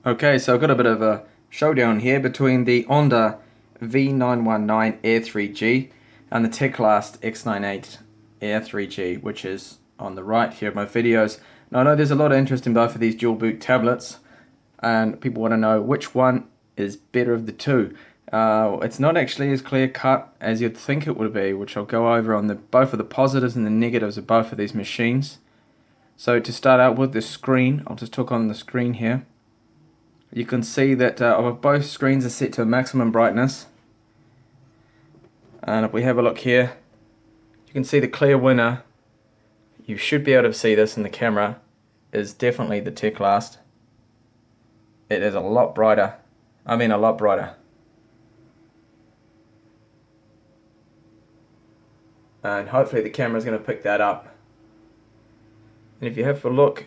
Okay, so I've got a bit of a showdown here between the Onda V919 Air 3G and the Teclast X98 Air 3G, which is on the right here of my videos. Now I know there's a lot of interest in both of these dual boot tablets, and people want to know which one is better of the two. It's not actually as clear cut as you'd think it would be, which I'll go over on both of the positives and the negatives of both of these machines. So to start out with the screen, I'll just talk on the screen here. You can see that both screens are set to a maximum brightness, and if we have a look here, you can see the clear winner. You should be able to see this in the camera, is definitely the Teclast. It is a lot brighter. I mean a lot brighter. And hopefully the camera is going to pick that up. And if you have a look,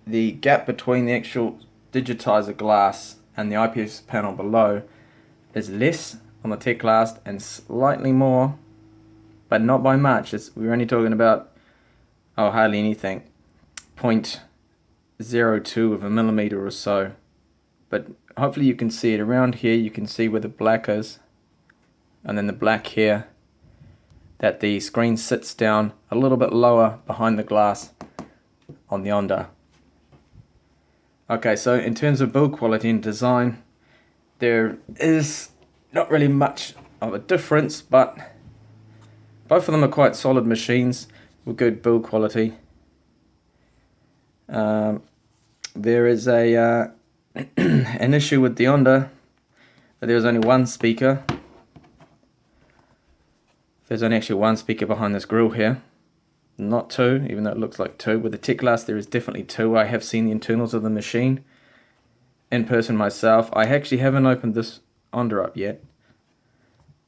the gap between the actual digitizer glass and the IPS panel below is less on the Teclast and slightly more, but not by much. We're only talking about hardly anything, 0.02 of a millimeter or so. But hopefully you can see it around here. You can see where the black is, and then the black here, that the screen sits down a little bit lower behind the glass on the Onda. Okay, so in terms of build quality and design, there is not really much of a difference, but both of them are quite solid machines with good build quality. There is an issue with the Onda, that there's only one speaker. There's only actually one speaker behind this grill here, not two, even though it looks like two. With the Teclast there is definitely two. I have seen the internals of the machine in person myself. I actually haven't opened this Onda up yet,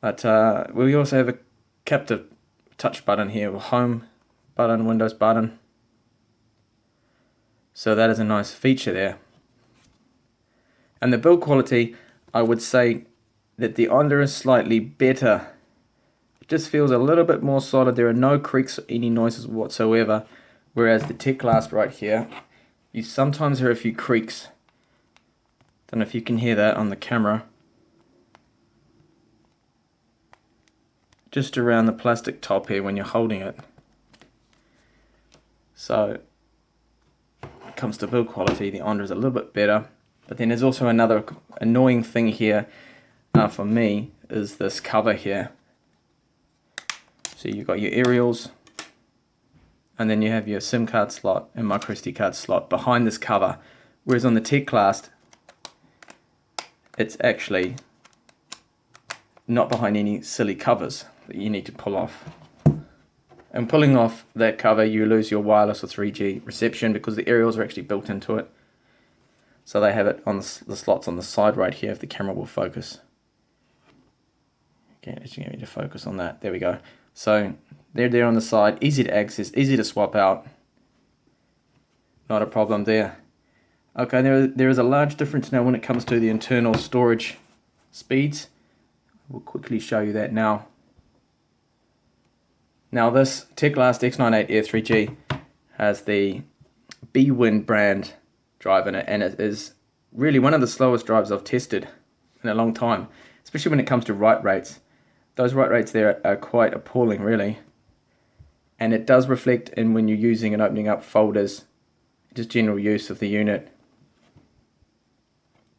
but we also have a captive touch button here, a home button, Windows button, so that is a nice feature there. And the build quality, I would say that the Onda is slightly better. Just feels a little bit more solid. There are no creaks or any noises whatsoever, whereas the Teclast right here, you sometimes hear a few creaks. Don't know if you can hear that on the camera, just around the plastic top here when you're holding it. So when it comes to build quality, the Onda is a little bit better. But then there's also another annoying thing here for me, is this cover here. So you've got your aerials, and then you have your SIM card slot and micro SD card slot behind this cover, whereas on the Teclast it's actually not behind any silly covers that you need to pull off. And pulling off that cover, you lose your wireless or 3G reception because the aerials are actually built into it. So they have it on the slots on the side right here, if the camera will focus. Okay, let's get me to focus on that. There we go. So they're there on the side, easy to access, easy to swap out. Not a problem there. Okay, there is a large difference now when it comes to the internal storage speeds. We'll quickly show you that now. Now this Teclast X98 Air 3G has the bwin brand drive in it, and it is really one of the slowest drives I've tested in a long time, especially when it comes to write rates. Those write rates there are quite appalling, really, and it does reflect in when you're using and opening up folders, just general use of the unit.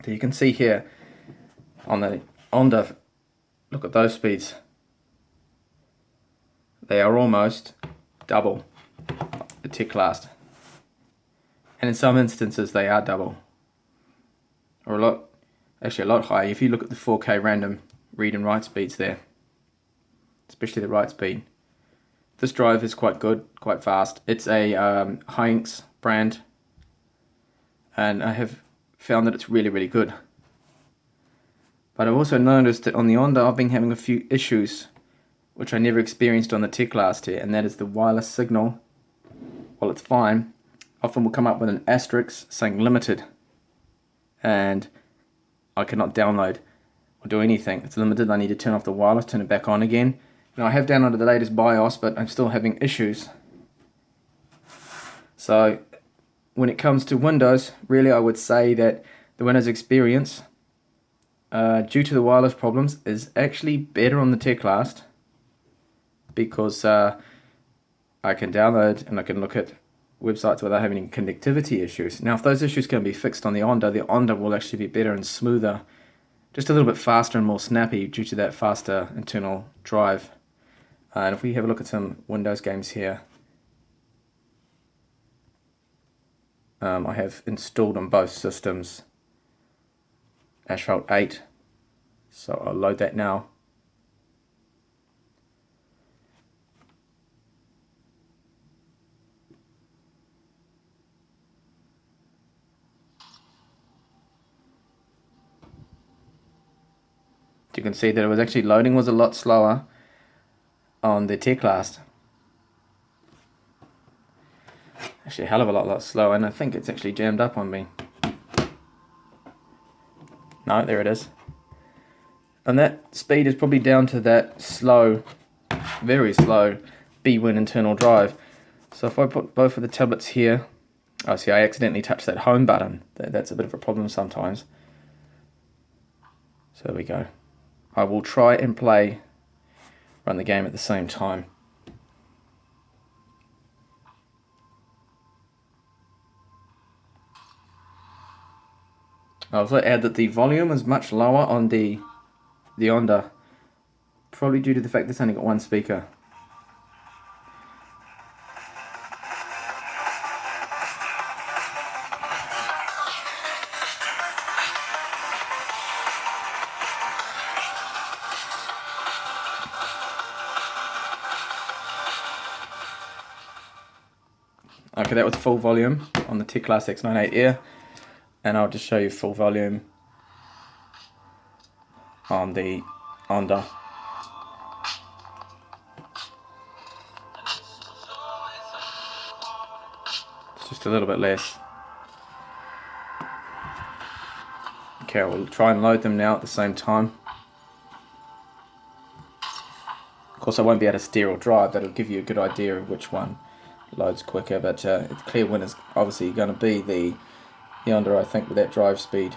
So you can see here on the Onda, look at those speeds. They are almost double the Teclast, and in some instances they are double, or a lot higher. If you look at the 4K random read and write speeds there, especially the write speed, this drive is quite good, quite fast. It's a Hynix brand, and I have found that it's really, really good. But I've also noticed that on the Onda I've been having a few issues which I never experienced on the Teclast here, and that is the wireless signal. While it's fine, often will come up with an asterisk saying limited, and I cannot download or do anything. It's limited. I need to turn off the wireless, turn it back on again. Now I have downloaded the latest BIOS, but I'm still having issues. So when it comes to Windows, really I would say that the Windows experience, due to the wireless problems, is actually better on the Teclast, because I can download and I can look at websites without having any connectivity issues. Now, if those issues can be fixed on the Onda will actually be better and smoother, just a little bit faster and more snappy due to that faster internal drive. And if we have a look at some Windows games here, I have installed on both systems Asphalt 8, so I'll load that now. You can see that it was actually loading was a lot slower on the Teclast. Actually a hell of a lot slower, and I think it's actually jammed up on me. No, there it is. And that speed is probably down to that slow, very slow bwin internal drive. So if I put both of the tablets here, oh, see, I accidentally touched that home button. That's a bit of a problem sometimes. So there we go. I will try and run the game at the same time. I'll also add that the volume is much lower on the Onda, probably due to the fact that it's only got one speaker. Okay, that was full volume on the Teclast X98 Air, and I'll just show you full volume on the Onda. It's just a little bit less. Okay, we'll try and load them now at the same time. Of course, I won't be able to steer or drive, that'll give you a good idea of which one loads quicker, but the clear win is obviously going to be the Onda, I think, with that drive speed.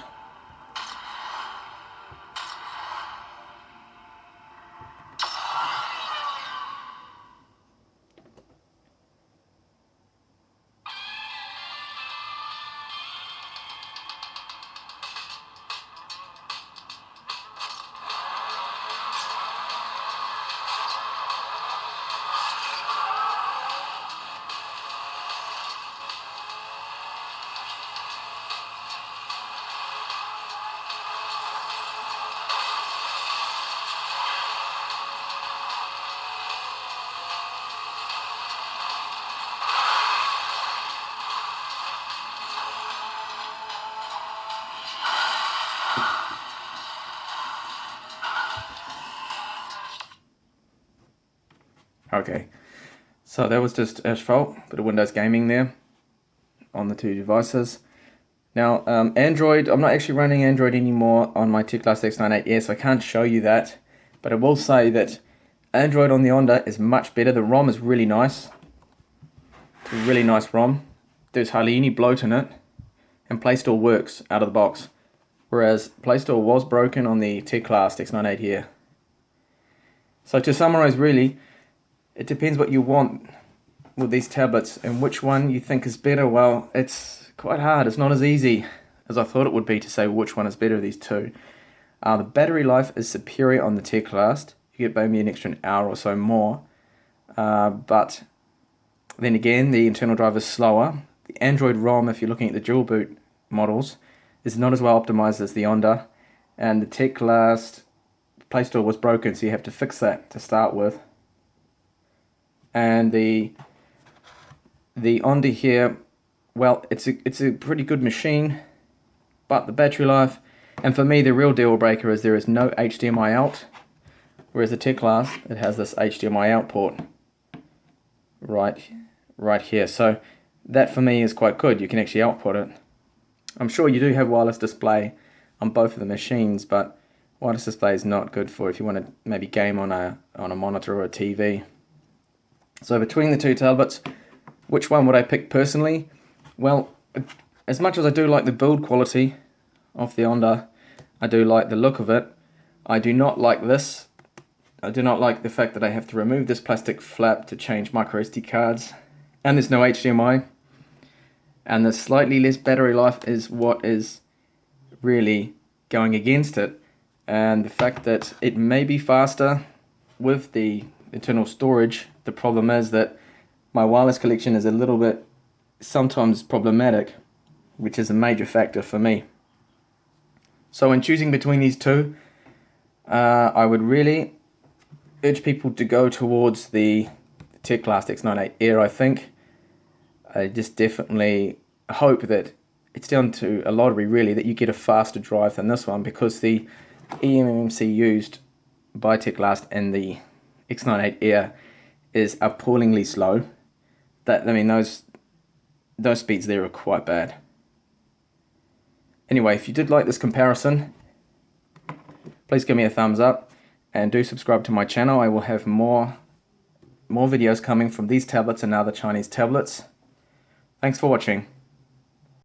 Okay, so that was just Asphalt, bit of Windows gaming there on the two devices. Now, Android, I'm not actually running Android anymore on my Teclast X98 Air, so I can't show you that. But I will say that Android on the Onda is much better. The ROM is really nice. It's a really nice ROM. There's hardly any bloat in it. And Play Store works out of the box. Whereas Play Store was broken on the Teclast X98 Air. So to summarize, really, it depends what you want with these tablets and which one you think is better. Well, it's quite hard. It's not as easy as I thought it would be to say which one is better of these two. The battery life is superior on the Teclast. You get maybe an extra hour or so more. But then again, the internal drive is slower. The Android ROM, if you're looking at the dual boot models, is not as well optimized as the Onda. And the Teclast Play Store was broken, so you have to fix that to start with. And the Onda here, well, it's a pretty good machine, but the battery life, and for me the real deal breaker is there is no HDMI out, whereas the Teclast, it has this HDMI out port right here. So that for me is quite good. You can actually output it. I'm sure you do have wireless display on both of the machines, but wireless display is not good for if you want to maybe game on a monitor or a TV. So between the two tablets, which one would I pick personally? Well, as much as I do like the build quality of the Onda. I do like the look of it. I do not like this. I do not like the fact that I have to remove this plastic flap to change micro SD cards. And there's no HDMI. And the slightly less battery life is what is really going against it. And the fact that it may be faster with the internal storage. The problem is that my wireless collection is a little bit sometimes problematic, which is a major factor for me. So in choosing between these two, I would really urge people to go towards the Teclast X98 Air, I think. I just definitely hope that it's down to a lottery really that you get a faster drive than this one, because the eMMC used by Teclast and the X98 Air is appallingly slow. Those speeds there are quite bad. Anyway, if you did like this comparison, please give me a thumbs up and do subscribe to my channel. I will have more videos coming from these tablets and other Chinese tablets. Thanks for watching.